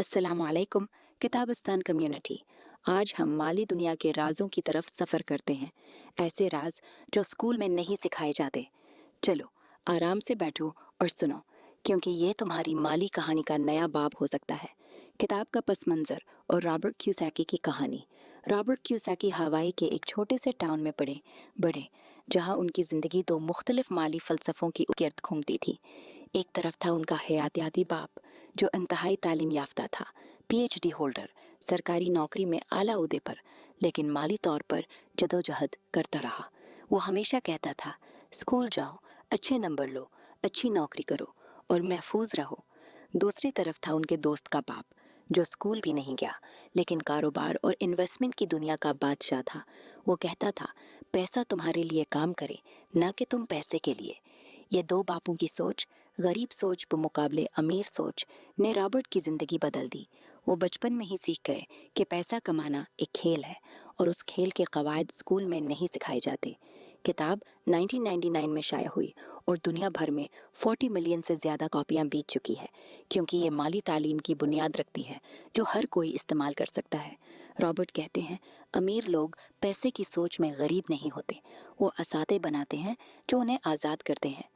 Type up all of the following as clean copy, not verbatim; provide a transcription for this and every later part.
अस्सलामुअलैकुम किताबिस्तान कम्युनिटी। आज हम माली दुनिया के राजों की तरफ सफ़र करते हैं, ऐसे राज जो स्कूल में नहीं सिखाए जाते। चलो आराम से बैठो और सुनो, क्योंकि ये तुम्हारी माली कहानी का नया बाब हो सकता है। किताब का पस मंज़र और रॉबर्ट क्यूसाकी की कहानी। रॉबर्ट क्यूसाकी हवाई के एक छोटे से टाउन में पड़े बड़े, जहाँ उनकी ज़िंदगी दो मुख्तलिफ माली फ़लसफ़ों की गिर्द घूमती थी। एक तरफ था उनका हयातियाती बाप, जो इंतहाई तालीम याफ्ता था, पीएचडी होल्डर, सरकारी नौकरी में आला ओहदे पर, लेकिन माली तौर पर जदोजहद करता रहा। वो हमेशा कहता था, स्कूल जाओ, अच्छे नंबर लो, अच्छी नौकरी करो और महफूज रहो। दूसरी तरफ था उनके दोस्त का बाप, जो स्कूल भी नहीं गया, लेकिन कारोबार और इन्वेस्टमेंट की दुनिया का बादशाह था। वो कहता था, पैसा तुम्हारे लिए काम करे, न कि तुम पैसे के लिए। ये दो बापों की सोच, गरीब सोच बमुकाबले अमीर सोच, ने रॉबर्ट की ज़िंदगी बदल दी। वो बचपन में ही सीख गए कि पैसा कमाना एक खेल है और उस खेल के कवायद स्कूल में नहीं सिखाए जाते। किताब 1999 में शाया हुई और दुनिया भर में 40 मिलियन से ज़्यादा कॉपियाँ बेच चुकी है, क्योंकि ये माली तालीम की बुनियाद रखती है जो हर कोई इस्तेमाल कर सकता है। रॉबर्ट कहते हैं, अमीर लोग पैसे की सोच में गरीब नहीं होते, वो असाते बनाते हैं जो उन्हें आज़ाद करते हैं।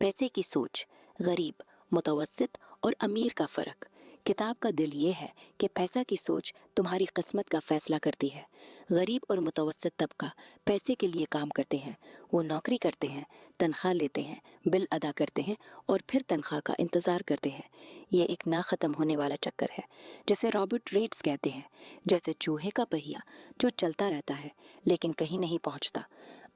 पैसे की सोच, गरीब, मुतवस्सित और अमीर का फ़र्क। किताब का दिल ये है कि पैसा की सोच तुम्हारी किस्मत का फैसला करती है। गरीब और मुतवस्सित तबका पैसे के लिए काम करते हैं। वो नौकरी करते हैं, तनख्वाह लेते हैं, बिल अदा करते हैं और फिर तनख्वाह का इंतज़ार करते हैं। ये एक ना ख़त्म होने वाला चक्कर है, जिसे रॉबर्ट रेट्स कहते हैं, जैसे चूहे का पहिया जो चलता रहता है लेकिन कहीं नहीं पहुंचता।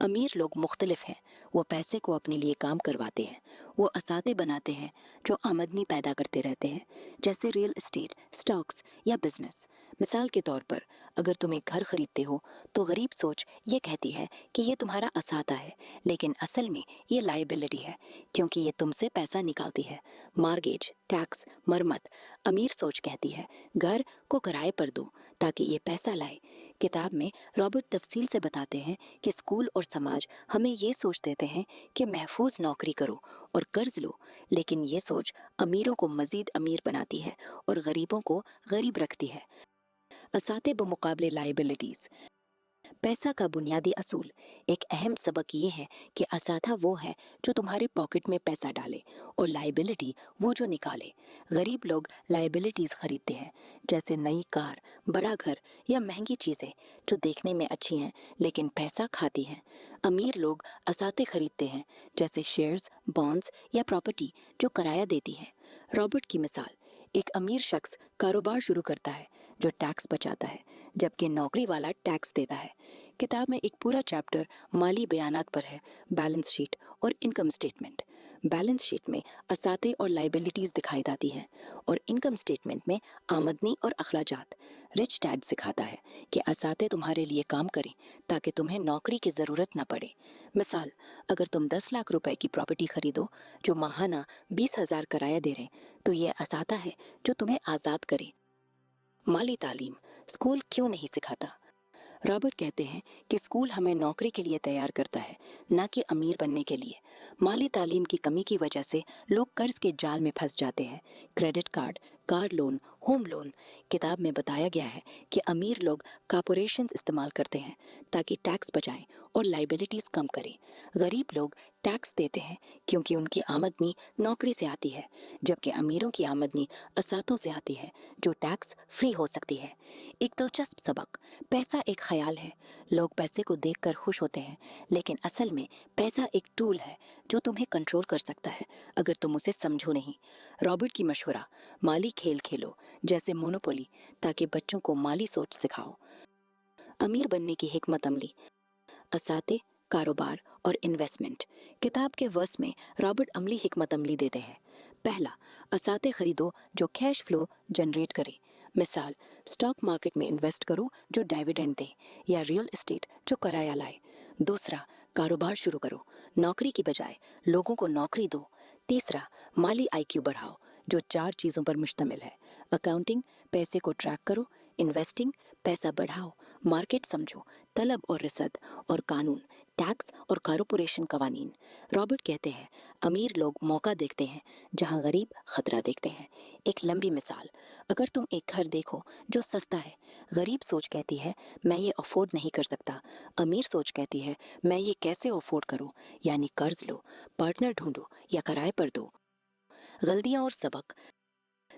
अमीर लोग मुख्तलिफ हैं, वो पैसे को अपने लिए काम करवाते हैं। वो असाते बनाते हैं जो आमदनी पैदा करते रहते हैं, जैसे रियल एस्टेट, स्टॉक्स या बिजनेस। मिसाल के तौर पर, अगर तुम एक घर खरीदते हो तो गरीब सोच ये कहती है कि ये तुम्हारा असाता है, लेकिन असल में ये लाइबिलिटी है, क्योंकि ये तुमसे पैसा निकालती है। मार्गेज, टैक्स, मरम्मत। अमीर सोच कहती है, घर को किराए पर दो ताकि ये पैसा लाए। किताब में रॉबर्ट तफसील से बताते हैं कि स्कूल और समाज हमें ये सोच देते हैं कि महफूज नौकरी करो और कर्ज लो, लेकिन ये सोच अमीरों को मजीद अमीर बनाती है और गरीबों को गरीब रखती है। असाते बमुकाबले लाइबिलिटीज़। पैसा का बुनियादी असूल। एक अहम सबक ये है कि असाथा वो है जो तुम्हारे पॉकेट में पैसा डाले और लाइबिलिटी वो जो निकाले। गरीब लोग लाइबिलिटीज़ खरीदते हैं, जैसे नई कार, बड़ा घर या महंगी चीज़ें जो देखने में अच्छी हैं लेकिन पैसा खाती हैं। अमीर लोग असाते खरीदते हैं, जैसे शेयर्स, बॉन्ड्स या प्रॉपर्टी जो किराया देती हैं। रॉबर्ट की मिसाल, एक अमीर शख्स कारोबार शुरू करता है जो टैक्स बचाता है, जबकि नौकरी वाला टैक्स देता है। किताब में एक पूरा चैप्टर माली बयानात पर है, बैलेंस शीट और इनकम स्टेटमेंट। बैलेंस शीट में असाते और लाइबिलिटीज़ दिखाई जाती हैं और इनकम स्टेटमेंट में आमदनी और अखराजात। रिच डैड सिखाता है कि असाते तुम्हारे लिए काम करें ताकि तुम्हें नौकरी की ज़रूरत न पड़े। मिसाल, अगर तुम 10 लाख रुपए की प्रॉपर्टी खरीदो जो माहाना 20,000 किराया दे रहे, तो ये असाता है जो तुम्हें आज़ाद करे। माली तालीम, स्कूल क्यों नहीं सिखाता? रॉबर्ट कहते हैं कि स्कूल हमें नौकरी के लिए तैयार करता है, ना कि अमीर बनने के लिए। माली तालीम की कमी की वजह से लोग कर्ज के जाल में फंस जाते हैं। Credit card, car loan, home loan. किताब में बताया गया है कि अमीर लोग कॉर्पोरेशंस इस्तेमाल करते हैं ताकि टैक्स बचाएं और लाइबिलिटीज़ कम करें। गरीब लोग टैक्स देते हैं क्योंकि उनकी आमदनी नौकरी से आती है, जबकि अमीरों की आमदनी असातों से आती है जो टैक्स फ्री हो सकती है। एक दिलचस्प सबक, पैसा एक ख्याल है। लोग पैसे को देखकर खुश होते हैं, लेकिन असल में पैसा एक टूल है जो तुम्हें कंट्रोल कर सकता है अगर तुम उसे समझो नहीं। रॉबर्ट की मशवरा, माली खेल खेलो जैसे मोनोपोली, ताकि बच्चों को माली सोच सिखाओ। अमीर बनने की हिकमत अमली, असाते, कारोबार और इन्वेस्टमेंट। किताब के वर्स में रॉबर्ट अमली हिकमत अमली देते हैं। पहला, असाते खरीदो जो कैश फ्लो जनरेट करे। मिसाल, स्टॉक मार्केट में इन्वेस्ट करो जो डिविडेंड दे, या रियल एस्टेट जो किराया लाए। दूसरा, कारोबार शुरू करो, नौकरी की बजाय लोगों को नौकरी दो। तीसरा, माली आईक्यू बढ़ाओ जो 4 चीज़ों पर मुश्तमिल है। अकाउंटिंग, पैसे को ट्रैक करो। इन्वेस्टिंग, पैसा बढ़ाओ। मार्केट समझो, तलब और रसद। और कानून, टैक्स और कॉरपोरेशन कवानीन। रॉबर्ट कहते हैं, अमीर लोग मौका देखते हैं जहां गरीब खतरा देखते हैं। एक लंबी मिसाल, अगर तुम एक घर देखो जो सस्ता है, गरीब सोच कहती है मैं ये अफोर्ड नहीं कर सकता, अमीर सोच कहती है मैं ये कैसे अफोर्ड करूं, यानी कर्ज लो, पार्टनर ढूंढो या किराए पर दो। गलतियां और सबक,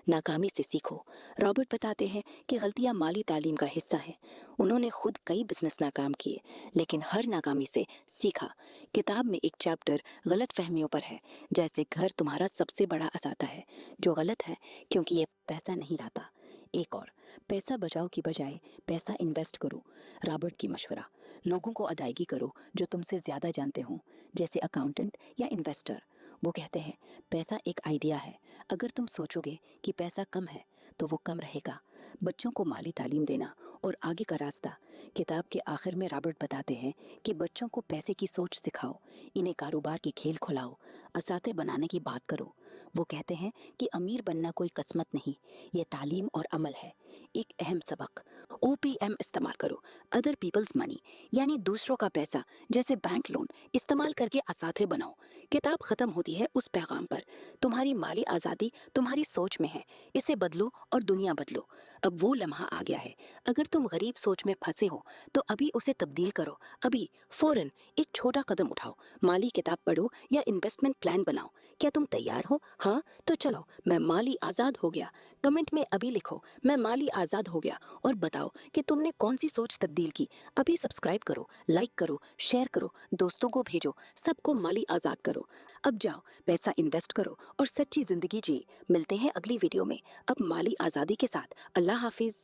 नाकामी से सीखो। रॉबर्ट बताते हैं कि गलतियां माली तालीम का हिस्सा है। उन्होंने खुद कई बिजनेस नाकाम किए, लेकिन हर नाकामी से सीखा। किताब में एक चैप्टर गलत फहमियों पर है, जैसे घर तुम्हारा सबसे बड़ा असाता है, जो गलत है क्योंकि ये पैसा नहीं लाता। एक और, पैसा बचाओ की बजाय पैसा इन्वेस्ट करो। रॉबर्ट की मशवरा, लोगों को अदायगी करो जो तुमसे ज्यादा जानते हों, जैसे अकाउंटेंट या इन्वेस्टर। वो कहते हैं पैसा एक आइडिया है, अगर तुम सोचोगे कि पैसा कम है तो वो कम रहेगा। बच्चों को माली तालीम देना और आगे का रास्ता, किताब के आखिर में रॉबर्ट बताते हैं कि बच्चों को पैसे की सोच सिखाओ, इन्हें कारोबार के खेल खुलाओ, असाते बनाने की बात करो। वो कहते हैं कि अमीर बनना कोई किस्मत नहीं, ये तालीम और अमल है। एक अहम सबक, ओपीएम इस्तेमाल करो, अदर पीपल्स मनी, यानी दूसरों का पैसा जैसे बैंक लोन इस्तेमाल करके असाते बनाओ। किताब खत्म होती है उस पैगाम पर, तुम्हारी माली आज़ादी तुम्हारी सोच में है, इसे बदलो और दुनिया बदलो। अब वो लम्हा आ गया है, अगर तुम गरीब सोच में फंसे हो तो अभी उसे तब्दील करो, अभी फौरन एक छोटा कदम उठाओ, माली किताब पढ़ो या इन्वेस्टमेंट प्लान बनाओ। क्या तुम तैयार हो? हाँ तो चलो, मैं माली आज़ाद हो गया। कमेंट में अभी लिखो मैं माली आज़ाद हो गया और बताओ कि तुमने कौन सी सोच तब्दील की। अभी सब्सक्राइब करो, लाइक करो, शेयर करो, दोस्तों को भेजो, सबको माली आज़ाद करो। अब जाओ, पैसा इन्वेस्ट करो और सच्ची जिंदगी जी। मिलते हैं अगली वीडियो में, अब माली आज़ादी के साथ। अल्लाह हाफिज।